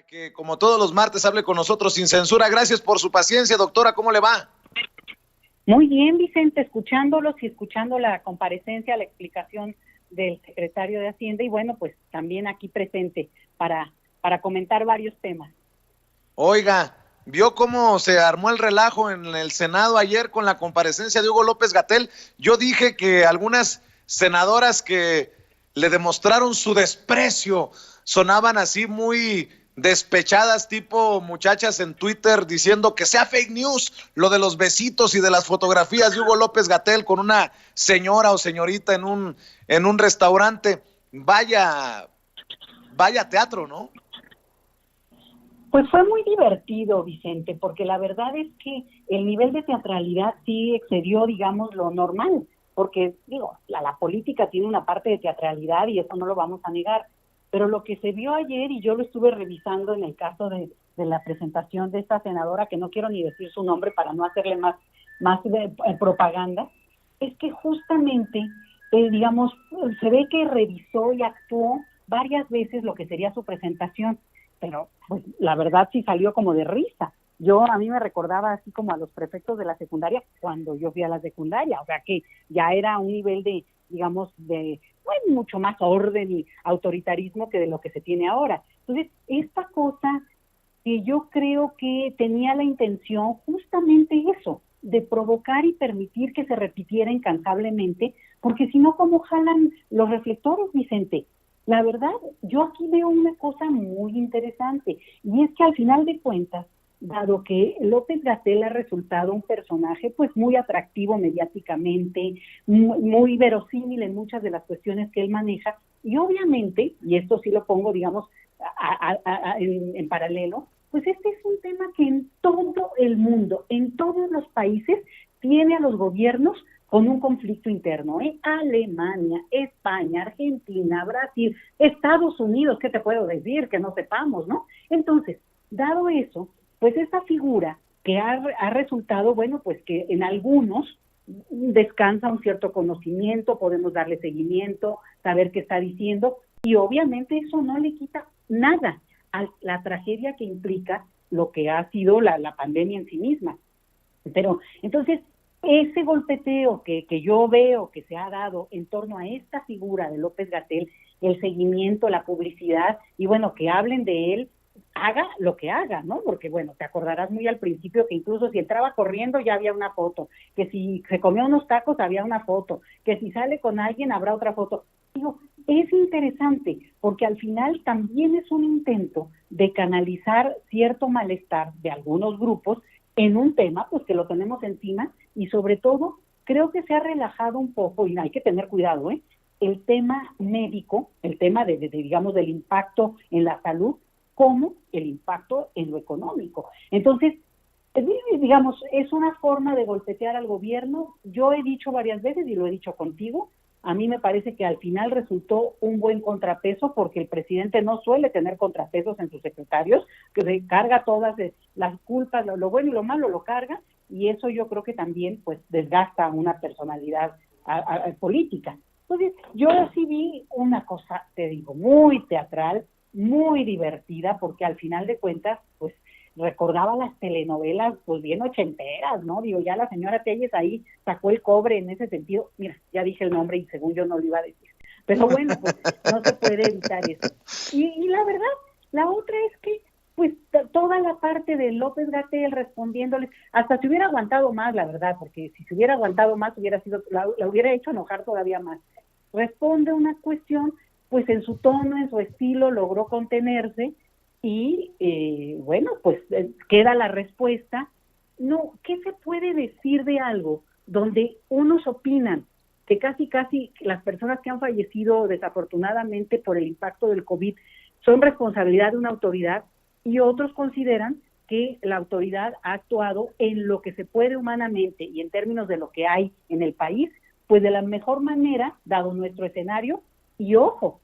Que como todos los martes hable con nosotros sin censura. Gracias por su paciencia, doctora. ¿Cómo le va? Muy bien, Vicente, escuchándolos y escuchando la comparecencia, la explicación del secretario de Hacienda y bueno, pues también aquí presente para comentar varios temas. Oiga, ¿vio cómo se armó el relajo en el Senado ayer con la comparecencia de Hugo López-Gatell? Yo dije que algunas senadoras que le demostraron su desprecio sonaban así muy despechadas, tipo muchachas en Twitter diciendo que sea fake news lo de los besitos y de las fotografías de Hugo López-Gatell con una señora o señorita en un restaurante. Vaya teatro, ¿no? Pues fue muy divertido, Vicente, porque la verdad es que el nivel de teatralidad sí excedió, digamos, lo normal, porque, digo, la política tiene una parte de teatralidad y eso no lo vamos a negar, pero lo que se vio ayer, y yo lo estuve revisando en el caso de la presentación de esta senadora, que no quiero ni decir su nombre para no hacerle más propaganda, es que justamente, digamos, se ve que revisó y actuó varias veces lo que sería su presentación, pero pues la verdad sí salió como de risa. A mí me recordaba así como a los prefectos de la secundaria cuando yo fui a la secundaria, o sea que ya era un nivel de, digamos, de mucho más orden y autoritarismo que de lo que se tiene ahora. Entonces, esta cosa que yo creo que tenía la intención justamente eso, de provocar y permitir que se repitiera incansablemente, porque si no, ¿cómo jalan los reflectores, Vicente? La verdad, yo aquí veo una cosa muy interesante, y es que al final de cuentas, dado que López-Gatell ha resultado un personaje pues muy atractivo mediáticamente, muy verosímil en muchas de las cuestiones que él maneja, y obviamente, y esto sí lo pongo, digamos, en paralelo, pues este es un tema que en todo el mundo, en todos los países, tiene a los gobiernos con un conflicto interno, Alemania, España, Argentina, Brasil, Estados Unidos, ¿qué te puedo decir? Que no sepamos, ¿no? Entonces, dado eso, pues esta figura que ha resultado, bueno, pues que en algunos descansa un cierto conocimiento, podemos darle seguimiento, saber qué está diciendo, y obviamente eso no le quita nada a la tragedia que implica lo que ha sido la pandemia en sí misma. Pero, entonces, ese golpeteo que yo veo que se ha dado en torno a esta figura de López-Gatell, el seguimiento, la publicidad, y bueno, que hablen de él, haga lo que haga, ¿no? Porque bueno, te acordarás muy al principio que incluso si entraba corriendo ya había una foto, que si se comía unos tacos había una foto, que si sale con alguien habrá otra foto. Digo, es interesante, porque al final también es un intento de canalizar cierto malestar de algunos grupos en un tema, pues que lo tenemos encima, y sobre todo, creo que se ha relajado un poco, y hay que tener cuidado, el tema médico, el tema digamos, del impacto en la salud, como el impacto en lo económico. Entonces, digamos, es una forma de golpetear al gobierno. Yo he dicho varias veces, y lo he dicho contigo, a mí me parece que al final resultó un buen contrapeso, porque el presidente no suele tener contrapesos en sus secretarios, que se carga todas las culpas, lo bueno y lo malo lo carga, y eso yo creo que también pues desgasta una personalidad política. Entonces, yo sí vi una cosa, te digo, muy teatral, muy divertida, porque al final de cuentas, pues recordaba las telenovelas, pues bien ochenteras, ¿no? Digo, ya la señora Telles ahí sacó el cobre en ese sentido. Mira, ya dije el nombre y según yo no lo iba a decir. Pero bueno, pues no se puede evitar eso. Y la verdad, la otra es que, pues toda la parte de López-Gatell respondiéndole, hasta se hubiera aguantado más, la verdad, porque si se hubiera aguantado más, la hubiera hecho enojar todavía más. Responde una cuestión, pues en su tono, en su estilo, logró contenerse, y bueno, pues queda la respuesta. No, ¿qué se puede decir de algo donde unos opinan que casi las personas que han fallecido desafortunadamente por el impacto del COVID son responsabilidad de una autoridad, y otros consideran que la autoridad ha actuado en lo que se puede humanamente y en términos de lo que hay en el país, pues de la mejor manera, dado nuestro escenario, y ojo,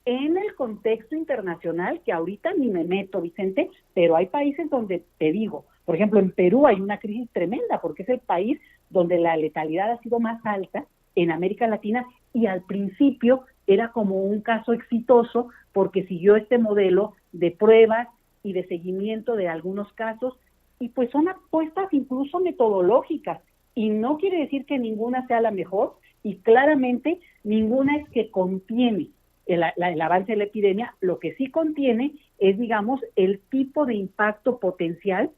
en el contexto internacional, que ahorita ni me meto, Vicente, pero hay países donde, te digo, por ejemplo, en Perú hay una crisis tremenda, porque es el país donde la letalidad ha sido más alta en América Latina, y al principio era como un caso exitoso, porque siguió este modelo de pruebas y de seguimiento de algunos casos, y pues son apuestas incluso metodológicas, y no quiere decir que ninguna sea la mejor, y claramente ninguna es que contiene el avance de la epidemia. Lo que sí contiene es, digamos, el tipo de impacto potencial,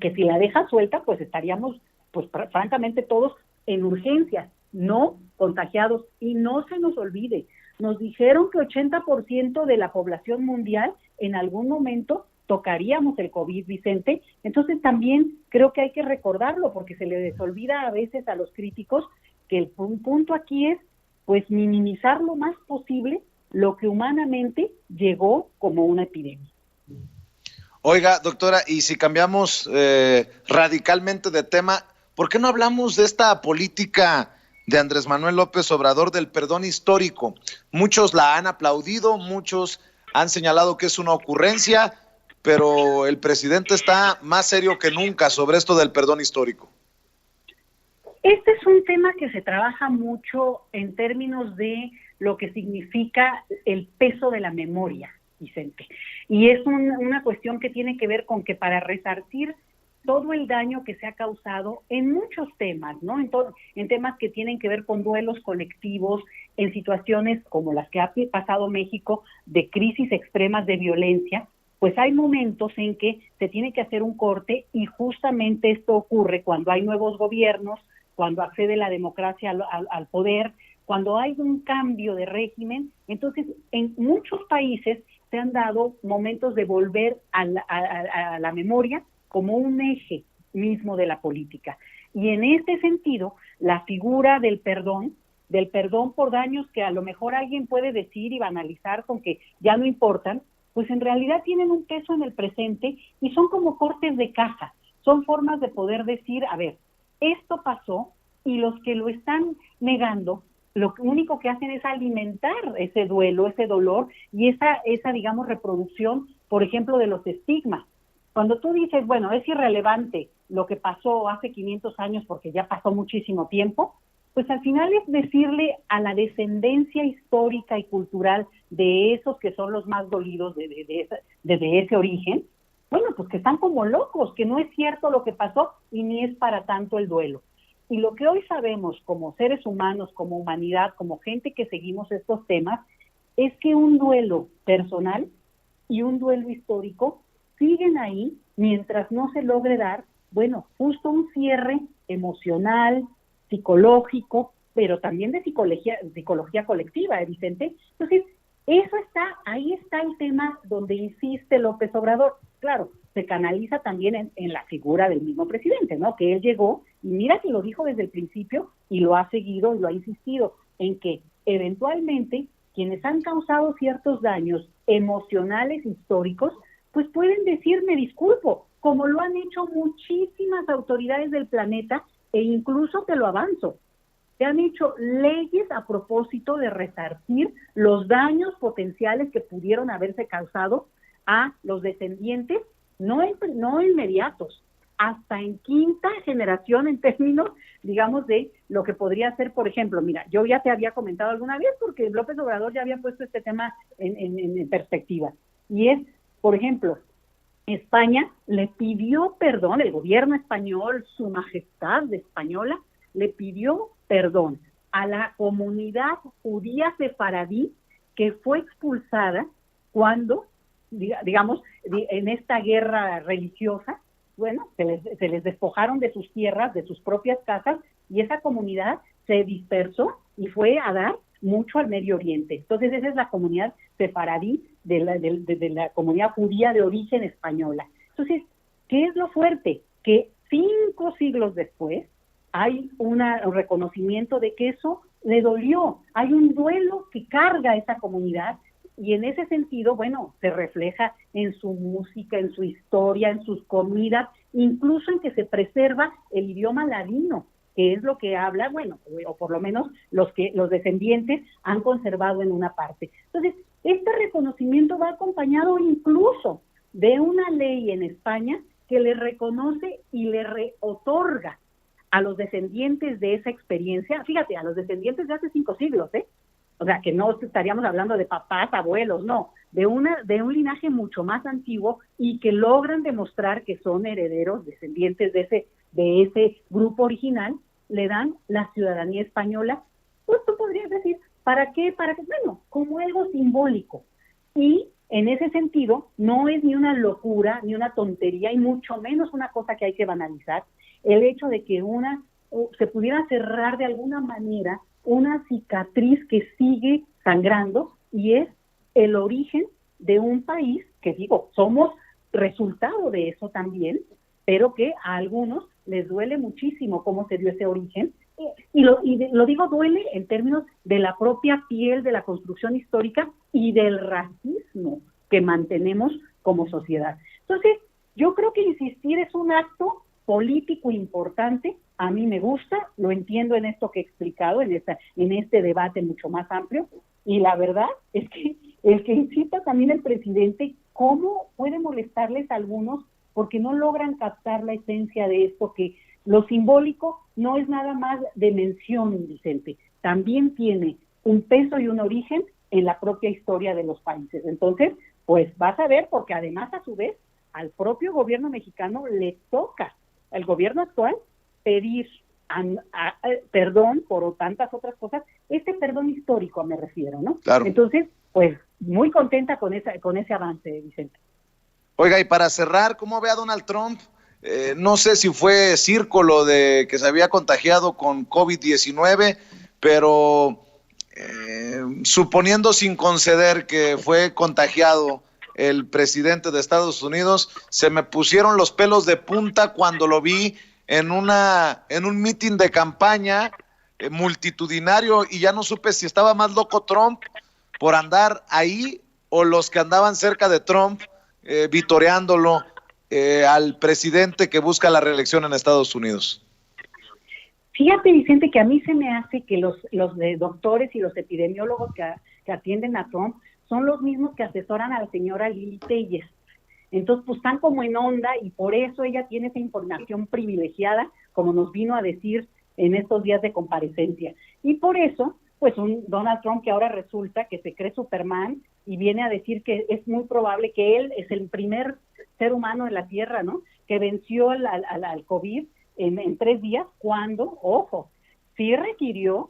que si la deja suelta, pues estaríamos, pues francamente todos en urgencias, no contagiados. Y no se nos olvide, nos dijeron que 80% de la población mundial en algún momento tocaríamos el COVID, Vicente. Entonces también creo que hay que recordarlo, porque se les olvida a veces a los críticos que el punto aquí es pues minimizar lo más posible lo que humanamente llegó como una epidemia. Oiga, doctora, y si cambiamos radicalmente de tema, ¿por qué no hablamos de esta política de Andrés Manuel López Obrador del perdón histórico? Muchos la han aplaudido, muchos han señalado que es una ocurrencia, pero el presidente está más serio que nunca sobre esto del perdón histórico. Este es un tema que se trabaja mucho en términos de lo que significa el peso de la memoria, Vicente. Y es una cuestión que tiene que ver con que para resarcir todo el daño que se ha causado en muchos temas, ¿no? En temas que tienen que ver con duelos colectivos, en situaciones como las que ha pasado México, de crisis extremas de violencia, pues hay momentos en que se tiene que hacer un corte, y justamente esto ocurre cuando hay nuevos gobiernos, cuando accede la democracia al poder, cuando hay un cambio de régimen. Entonces, en muchos países se han dado momentos de volver a la memoria como un eje mismo de la política. Y en este sentido, la figura del perdón por daños que a lo mejor alguien puede decir y banalizar con que ya no importan, pues en realidad tienen un peso en el presente y son como cortes de caja, son formas de poder decir, a ver, esto pasó, y los que lo están negando, lo único que hacen es alimentar ese duelo, ese dolor, y esa digamos, reproducción, por ejemplo, de los estigmas. Cuando tú dices, bueno, es irrelevante lo que pasó hace 500 años porque ya pasó muchísimo tiempo, pues al final es decirle a la descendencia histórica y cultural de esos que son los más dolidos desde ese origen, bueno, pues que están como locos, que no es cierto lo que pasó y ni es para tanto el duelo. Y lo que hoy sabemos como seres humanos, como humanidad, como gente que seguimos estos temas, es que un duelo personal y un duelo histórico siguen ahí mientras no se logre dar, bueno, justo un cierre emocional, psicológico, pero también de psicología colectiva, Vicente. Entonces, ahí está el tema donde insiste López Obrador. Claro, se canaliza también en la figura del mismo presidente, ¿no? Que él llegó, y mira que lo dijo desde el principio, y lo ha seguido y lo ha insistido, en que eventualmente quienes han causado ciertos daños emocionales históricos, pues pueden decir me disculpo, como lo han hecho muchísimas autoridades del planeta, e incluso te lo avanzo, se han hecho leyes a propósito de resarcir los daños potenciales que pudieron haberse causado a los descendientes, no inmediatos, hasta en quinta generación en términos, digamos, de lo que podría ser, por ejemplo, mira, yo ya te había comentado alguna vez, porque López Obrador ya había puesto este tema en perspectiva, y es, por ejemplo, España le pidió perdón, el gobierno español, su majestad española, le pidió perdón a la comunidad judía sefaradí que fue expulsada cuando, digamos, en esta guerra religiosa, bueno, se les despojaron de sus tierras, de sus propias casas, y esa comunidad se dispersó y fue a dar mucho al Medio Oriente. Entonces esa es la comunidad sefaradí de la comunidad judía de origen española. Entonces, ¿qué es lo fuerte? Que 5 siglos después hay un reconocimiento de que eso le dolió, hay un duelo que carga a esa comunidad, y en ese sentido, bueno, se refleja en su música, en su historia, en sus comidas, incluso en que se preserva el idioma ladino, que es lo que habla, bueno, o por lo menos los descendientes han conservado en una parte. Entonces, este reconocimiento va acompañado incluso de una ley en España que le reconoce y le reotorga a los descendientes de esa experiencia, fíjate, a los descendientes de hace 5 siglos, o sea, que no estaríamos hablando de papás, abuelos, no, de un linaje mucho más antiguo y que logran demostrar que son herederos, descendientes de ese grupo original, le dan la ciudadanía española. Pues tú podrías decir, ¿para qué? Bueno, como algo simbólico. Y en ese sentido, no es ni una locura, ni una tontería, y mucho menos una cosa que hay que banalizar, el hecho de que se pudiera cerrar de alguna manera una cicatriz que sigue sangrando, y es el origen de un país que, digo, somos resultado de eso también, pero que a algunos les duele muchísimo cómo se dio ese origen, y lo digo duele en términos de la propia piel de la construcción histórica y del racismo que mantenemos como sociedad. Entonces, yo creo que insistir es un acto político importante. A mí me gusta, lo entiendo en esto que he explicado, en este debate mucho más amplio, y la verdad es que el que incita también el presidente, ¿cómo puede molestarles a algunos? Porque no logran captar la esencia de esto, que lo simbólico no es nada más de mención, Vicente, también tiene un peso y un origen en la propia historia de los países. Entonces, pues vas a ver, porque además a su vez al propio gobierno mexicano le toca, al gobierno actual, pedir perdón por tantas otras cosas, este perdón histórico me refiero, ¿no? Claro. Entonces, pues muy contenta con ese avance, Vicente. Oiga, y para cerrar, ¿cómo ve a Donald Trump? No sé si fue circo lo de que se había contagiado con COVID-19, pero suponiendo sin conceder que fue contagiado el presidente de Estados Unidos, se me pusieron los pelos de punta cuando lo vi en un mitin de campaña multitudinario, y ya no supe si estaba más loco Trump por andar ahí o los que andaban cerca de Trump vitoreándolo al presidente que busca la reelección en Estados Unidos. Fíjate, Vicente, que a mí se me hace que los de doctores y los epidemiólogos que atienden a Trump son los mismos que asesoran a la señora Lili Telles. Entonces, pues están como en onda, y por eso ella tiene esa información privilegiada, como nos vino a decir en estos días de comparecencia. Y por eso, pues un Donald Trump que ahora resulta que se cree Superman y viene a decir que es muy probable que él es el primer ser humano en la Tierra, ¿no?, que venció al COVID en 3 días, cuando, ojo, sí requirió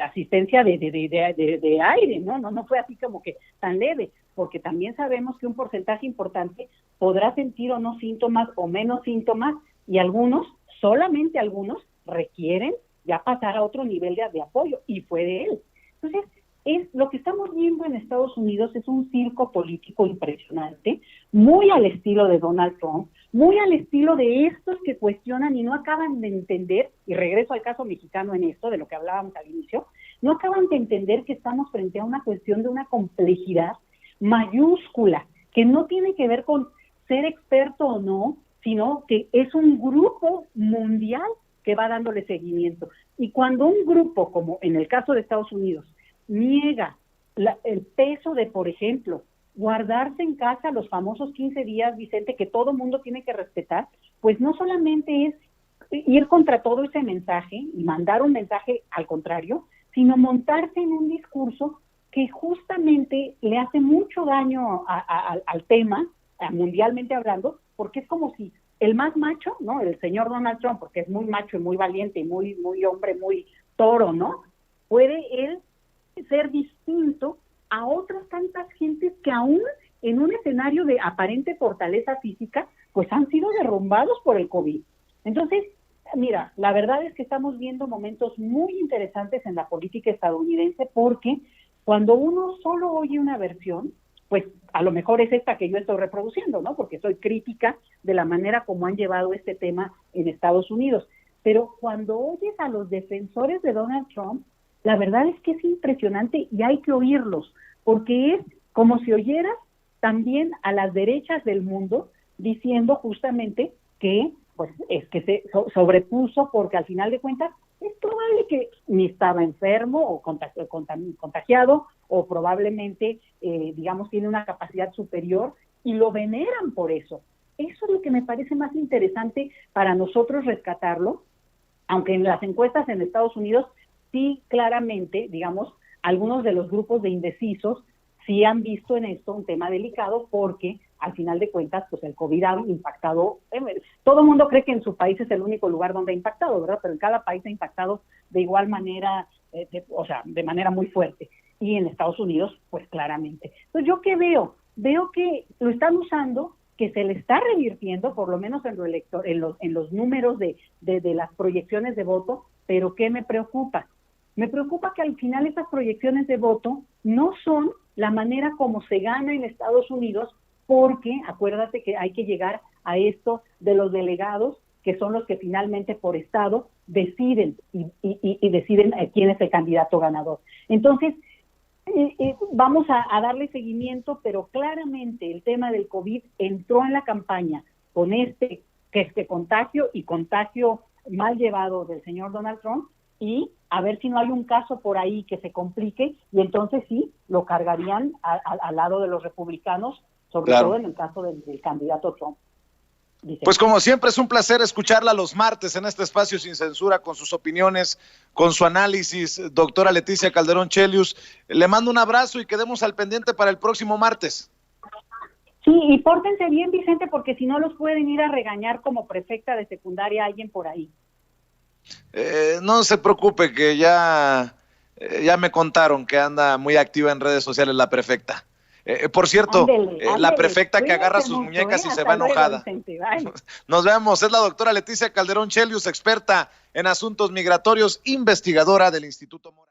asistencia de aire, no fue así como que tan leve, porque también sabemos que un porcentaje importante podrá sentir o no síntomas o menos síntomas, y algunos, solamente algunos, requieren ya pasar a otro nivel de apoyo, y fue de él. Entonces, lo que estamos viendo en Estados Unidos es un circo político impresionante, muy al estilo de Donald Trump, muy al estilo de estos que cuestionan y no acaban de entender, y regreso al caso mexicano en esto, de lo que hablábamos al inicio, no acaban de entender que estamos frente a una cuestión de una complejidad mayúscula, que no tiene que ver con ser experto o no, sino que es un grupo mundial que va dándole seguimiento. Y cuando un grupo, como en el caso de Estados Unidos, niega el peso de, por ejemplo, guardarse en casa los famosos 15 días, Vicente, que todo mundo tiene que respetar, pues no solamente es ir contra todo ese mensaje y mandar un mensaje al contrario, sino montarse en un discurso que justamente le hace mucho daño al tema, mundialmente hablando, porque es como si el más macho, ¿no?, el señor Donald Trump, porque es muy macho y muy valiente y muy hombre, muy toro, ¿no?, puede él ser distinto a otras tantas gentes que aún en un escenario de aparente fortaleza física, pues han sido derrumbados por el COVID. Entonces, mira, la verdad es que estamos viendo momentos muy interesantes en la política estadounidense, porque cuando uno solo oye una versión, pues a lo mejor es esta que yo estoy reproduciendo, ¿no?, porque soy crítica de la manera como han llevado este tema en Estados Unidos. Pero cuando oyes a los defensores de Donald Trump, la verdad es que es impresionante y hay que oírlos, porque es como si oyeras también a las derechas del mundo diciendo justamente que pues es que se sobrepuso, porque al final de cuentas es probable que ni estaba enfermo o contagiado, o probablemente, digamos, tiene una capacidad superior y lo veneran por eso. Eso es lo que me parece más interesante para nosotros rescatarlo, aunque en las encuestas en Estados Unidos sí claramente, digamos, algunos de los grupos de indecisos sí han visto en esto un tema delicado porque al final de cuentas, pues el COVID ha impactado, todo el mundo cree que en su país es el único lugar donde ha impactado, ¿verdad? Pero en cada país ha impactado de igual manera, o sea, de manera muy fuerte. Y en Estados Unidos, pues claramente. Entonces, ¿yo qué veo? Veo que lo están usando, que se le está revirtiendo, por lo menos en, en los números de las proyecciones de voto, pero ¿qué me preocupa? Me preocupa que al final esas proyecciones de voto no son la manera como se gana en Estados Unidos, porque acuérdate que hay que llegar a esto de los delegados, que son los que finalmente por estado deciden y deciden quién es el candidato ganador. Entonces, vamos a darle seguimiento, pero claramente el tema del COVID entró en la campaña con este contagio y contagio mal llevado del señor Donald Trump, y a ver si no hay un caso por ahí que se complique, y entonces sí, lo cargarían al lado de los republicanos, sobre todo en el caso del candidato Trump. Pues como siempre es un placer escucharla los martes en este espacio sin censura, con sus opiniones, con su análisis, doctora Leticia Calderón Chelius. Le mando un abrazo y quedemos al pendiente para el próximo martes. Sí, y pórtense bien, Vicente, porque si no los pueden ir a regañar como prefecta de secundaria alguien por ahí. No se preocupe, que ya me contaron que anda muy activa en redes sociales la prefecta. Por cierto, ándele, la prefecta que agarra sus muñecas y se va enojada. Nos vemos, es la doctora Leticia Calderón Chelius, experta en asuntos migratorios, investigadora del Instituto Mora.